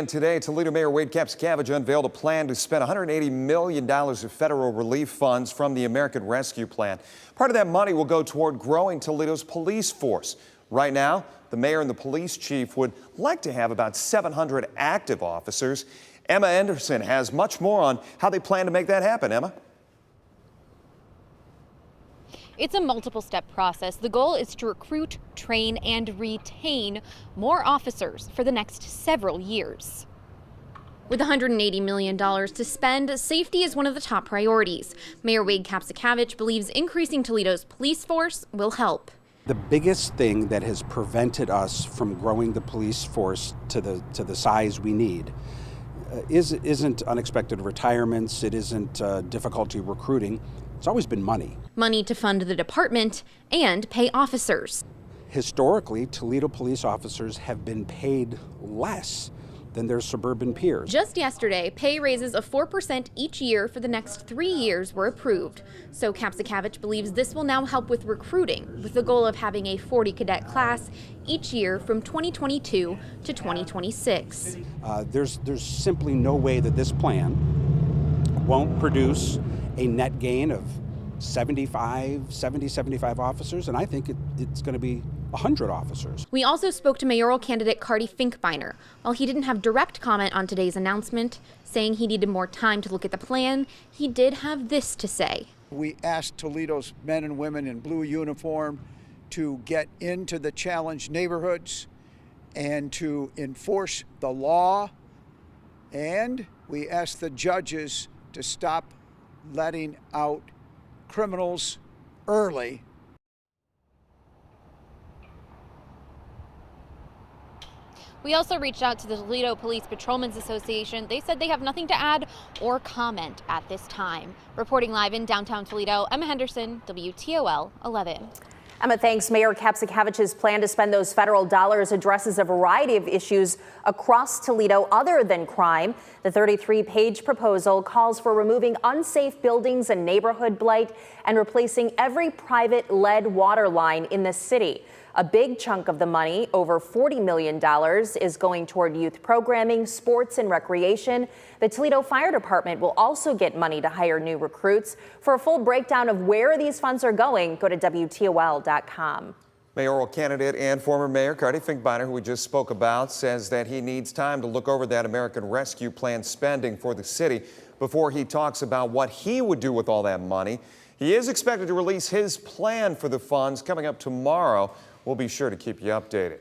And today, Toledo Mayor Wade Kapszukiewicz unveiled a plan to spend $180 million of federal relief funds from the American Rescue Plan. Part of that money will go toward growing Toledo's police force. Right now, the mayor and the police chief would like to have about 700 active officers. Emma Anderson has much more on how they plan to make that happen. Emma? It's a multiple-step process. The goal is to recruit, train, and retain more officers for the next several years. With $180 million to spend, safety is one of the top priorities. Mayor Wade Kapszukiewicz believes increasing Toledo's police force will help. The biggest thing that has prevented us from growing the police force to the size we need isn't unexpected retirements, it isn't difficulty recruiting. It's always been money. Money to fund the department and pay officers. Historically, Toledo police officers have been paid less than their suburban peers. Just yesterday, pay raises of 4% each year for the next 3 years were approved. So Kapszukiewicz believes this will now help with recruiting, with the goal of having a 40 cadet class each year from 2022 to 2026. There's simply no way that this plan won't produce a net gain of 70, 75 officers, and I think it's going to be 100 officers. We also spoke to mayoral candidate Carty Finkbeiner. While he didn't have direct comment on today's announcement, saying he needed more time to look at the plan, he did have this to say. We asked Toledo's men and women in blue uniform to get into the challenged neighborhoods and to enforce the law, and we asked the judges to stop letting out criminals early. We also reached out to the Toledo Police Patrolmen's Association. They said they have nothing to add or comment at this time. Reporting live in downtown Toledo, Emma Henderson, WTOL 11. Emma, thanks. Mayor Kapszukiewicz's plan to spend those federal dollars addresses a variety of issues across Toledo other than crime. The 33-page proposal calls for removing unsafe buildings and neighborhood blight and replacing every private lead water line in the city. A big chunk of the money, over $40 million, is going toward youth programming, sports, and recreation. The Toledo Fire Department will also get money to hire new recruits. For a full breakdown of where these funds are going, go to WTOL.com. Mayoral candidate and former Mayor Carty Finkbeiner, who we just spoke about, says that he needs time to look over that American Rescue Plan spending for the city before he talks about what he would do with all that money. He is expected to release his plan for the funds coming up tomorrow. We'll be sure to keep you updated.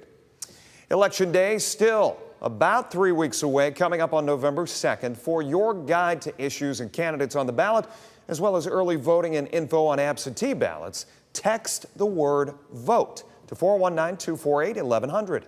Election Day still about 3 weeks away, coming up on November 2nd. For your guide to issues and candidates on the ballot, as well as early voting and info on absentee ballots, text the word VOTE to 419-248-1100.